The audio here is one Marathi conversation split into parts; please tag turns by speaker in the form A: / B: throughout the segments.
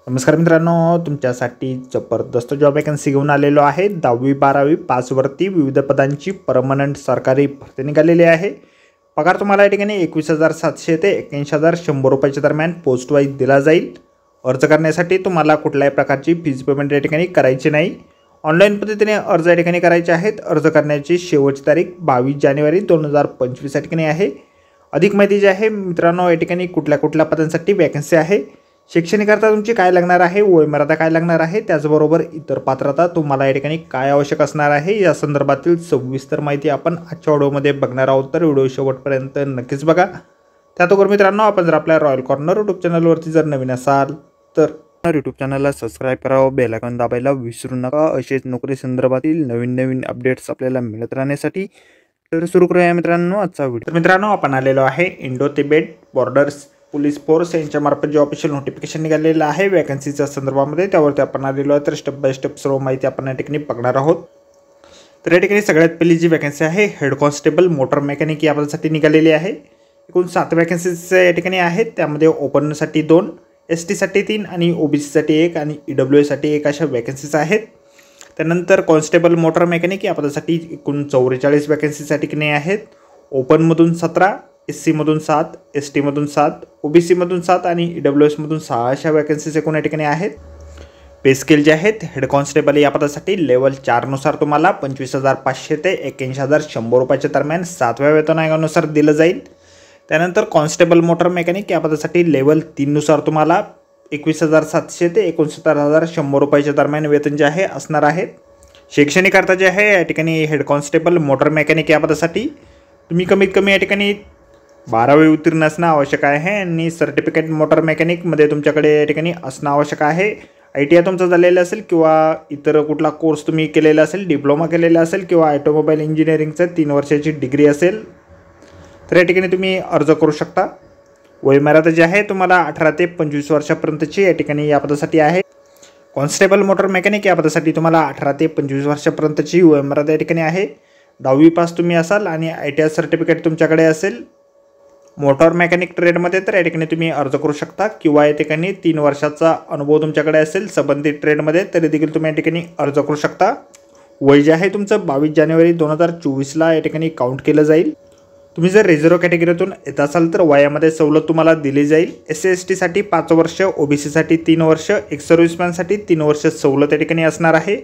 A: नमस्कार मित्रांनो, तुमच्यासाठी जबरदस्त जॉब वॅकन्सी घेऊन आलेलो आहे। 10वी 12वी पासवरती विविध पदांची परमनंट सरकारी भरती निघालेली आहे। पगार तुम्हाला या ठिकाणी 21,700 ते 81,100 रुपयाच्या दरम्यान पोस्ट वाईज दिला जाईल। अर्ज करण्यासाठी तुम्हाला कुठल्याही प्रकारची फीज पेमेंट या ठिकाणी करायची नाही। ऑनलाईन पद्धतीने अर्ज या ठिकाणी करायचे आहेत। अर्ज करण्याची शेवटची तारीख 22 जानेवारी 2025 या ठिकाणी आहे। अधिक माहिती जी आहे मित्रांनो, या ठिकाणी कुठल्या पदांसाठी वॅकन्सी आहे, शैक्षणिक अर्हता तुमची काय लागणार आहे, वयमर्यादा काय लागणार आहे, त्याचबरोबर इतर पात्रता तुम्हाला या ठिकाणी काय आवश्यक असणार आहे, या संदर्भातील सविस्तर माहिती आपण आजच्या व्हिडिओमध्ये बघणार आहोत। तर व्हिडिओ शेवटपर्यंत नक्कीच बघा। त्याचबरोबर मित्रांनो, आपण जर आपल्या रॉयल कॉर्नर यूट्यूब चॅनलवरती जर नवीन असाल तर यूट्यूब चॅनलला सबस्क्राईब करावं, बेल आयकॉन दाबायला विसरू नका। असेच नोकरी संदर्भातील नवीन अपडेट्स आपल्याला मिळत राहण्यासाठी। तर सुरू करूया मित्रांनो आजचा व्हिडिओ। तर मित्रांनो, आपण आलेलो आहे Indo Tibet borders police force यांच्यामार्फत जे ऑफिशियल नोटिफिकेशन निघालेलं आहे वॅकन्सीच्या संदर्भामध्ये, त्यावरती आपण आलेलो आहे। तर स्टेप बाय स्टेप सर्व माहिती आपण या ठिकाणी बघणार आहोत। तर या ठिकाणी सगळ्यात पहिली जी वॅकन्सी आहे हेड कॉन्स्टेबल मोटर मेकॅनिक या पदासाठी निघालेली आहे। एकूण 7 वॅकन्सीज या ठिकाणी आहेत। त्यामध्ये ओपनसाठी 2, ST साठी 3 आणि OBC साठी 1 आणि EWS साठी 1 अशा वॅकन्सीज आहेत। त्यानंतर कॉन्स्टेबल मोटर मेकॅनिक या पदासाठी एकूण 44 वॅकन्सीज या ठिकाणी आहेत। ओपनमधून 17, SC मधून 7, ST मधून 7, OBC मधून 7 आणि EWS मधून 6 अशा वॅकन्सीज एकूण या ठिकाणी आहेत। पे स्केल जे आहेत हेड कॉन्स्टेबल या पदासाठी लेवल 4 नुसार तुम्हाला 25,500 ते 81,100 रुपयाच्या दरम्यान 7व्या वेतन आयोगानुसार दिलं जाईल। त्यानंतर कॉन्स्टेबल मोटर मेकॅनिक या पदासाठी लेवल 3 नुसार तुम्हाला 21,700 ते 69,100 रुपयाच्या दरम्यान वेतन जे आहे असणार आहे। शैक्षणिक अर्हता जे आहे या ठिकाणी हेड कॉन्स्टेबल मोटर मेकॅनिक या पदासाठी तुम्ही कमीत कमी या ठिकाणी 12वी उत्तीर्ण असणं आवश्यक आहे आणि सर्टिफिकेट मोटर मेकॅनिकमध्ये तुमच्याकडे या ठिकाणी असणं आवश्यक आहे। ITI तुमचं झालेलं असेल किंवा इतर कुठला कोर्स तुम्ही केलेला असेल, डिप्लोमा केलेला असेल किंवा ऑटोमोबाईल इंजिनिअरिंगचं 3 वर्षाची डिग्री असेल तर या ठिकाणी तुम्ही अर्ज करू शकता। वयमर्यादा जी आहे तुम्हाला 18 ते 25 वर्षापर्यंतची या ठिकाणी या पदासाठी आहे। कॉन्स्टेबल मोटर मेकॅनिक या पदासाठी तुम्हाला 18 ते 25 वर्षापर्यंतची वयमर्यादा या ठिकाणी आहे। 10वी पास तुम्ही असाल आणि ITI सर्टिफिकेट तुमच्याकडे असेल मोटर मेकॅनिक ट्रेडमध्ये तर या ठिकाणी तुम्ही अर्ज करू शकता, किंवा या ठिकाणी 3 वर्षाचा अनुभव तुमच्याकडे असेल संबंधित ट्रेडमध्ये तरी देखील तुम्ही या ठिकाणी अर्ज करू शकता। वय जे आहे तुमचं 22 जानेवारी 2024ला या ठिकाणी काउंट केलं जाईल। तुम्ही जर रिझर्व कॅटेगरीतून येत असाल तर वयामध्ये सवलत तुम्हाला दिली जाईल। SC ST साठी 5 वर्ष, OBC साठी 3 वर्ष, एक्स सर्व्हिसमॅनसाठी 3 वर्ष सवलत या ठिकाणी असणार आहे।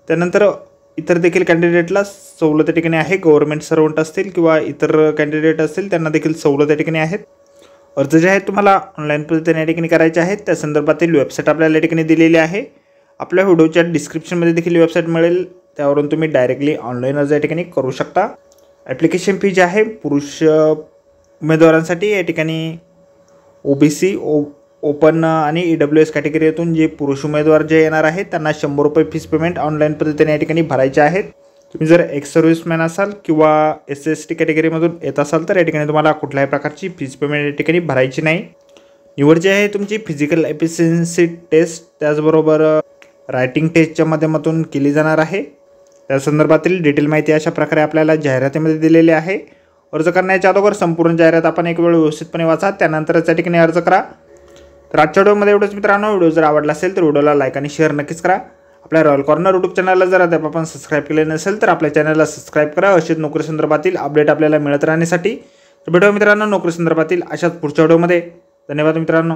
A: त्यानंतर इतर देखील कॅन्डिडेटला सवलत या ठिकाणी आहे। गव्हर्नमेंट सर्वंट असतील किंवा इतर कॅन्डिडेट असतील त्यांना देखील सवलत या ठिकाणी आहेत। अर्ज जे आहेत तुम्हाला ऑनलाईन पद्धतीने या ठिकाणी करायचे आहेत। त्या संदर्भातील वेबसाईट आपल्याला या ठिकाणी दिलेली आहे। आपल्या व्हिडिओच्या डिस्क्रिप्शनमध्ये देखील वेबसाईट मिळेल, त्यावरून तुम्ही डायरेक्टली ऑनलाईन अर्ज या ठिकाणी करू शकता। ॲप्लिकेशन फी जी आहे पुरुष उमेदवारांसाठी या ठिकाणी OBC ओपन आणि EWS कॅटेगरीतून जे पुरुष उमेदवार जे येणार आहेत त्यांना 100 रुपये फीस पेमेंट ऑनलाईन पद्धतीने या ठिकाणी भरायचे आहेत। तुम्ही जर एक्स सर्व्हिसमॅन असाल किंवा SC ST कॅटेगरीमधून येत असाल तर या ठिकाणी तुम्हाला कुठल्याही प्रकारची फीस पेमेंट या ठिकाणी भरायची नाही। निवड जी आहे तुमची फिजिकल एफिशियन्सी टेस्ट त्याचबरोबर रायटिंग टेस्टच्या माध्यमातून केली जाणार आहे। त्या संदर्भातील डिटेल माहिती अशा प्रकारे आपल्याला जाहिरातीमध्ये दिलेली आहे। अर्ज करण्याच्या अगोदर संपूर्ण जाहिरात आपण एक वेळ व्यवस्थितपणे वाचा, त्यानंतरच या ठिकाणी अर्ज करा। तर आजच्या व्हिडिओमध्ये एवढंच मित्रांनो। व्हिडिओ जर आवडला असेल तर व्हिडिओला लाईक आणि शेअर नक्कीच करा। आपल्या रॉयल कॉर्नर यूट्यूब चॅनलला जर अद्याप आपण सबस्क्राईब केले नसेल तर आपल्या चॅनलला सबस्क्राईब करा, अशीच नोकरी संदर्भातील अपडेट आपल्याला मिळत राहण्यासाठी। तर भेटूया मित्रांनो नोकरी संदर्भातील अशाच पुढच्या व्हिडिओमध्ये। धन्यवाद मित्रांनो।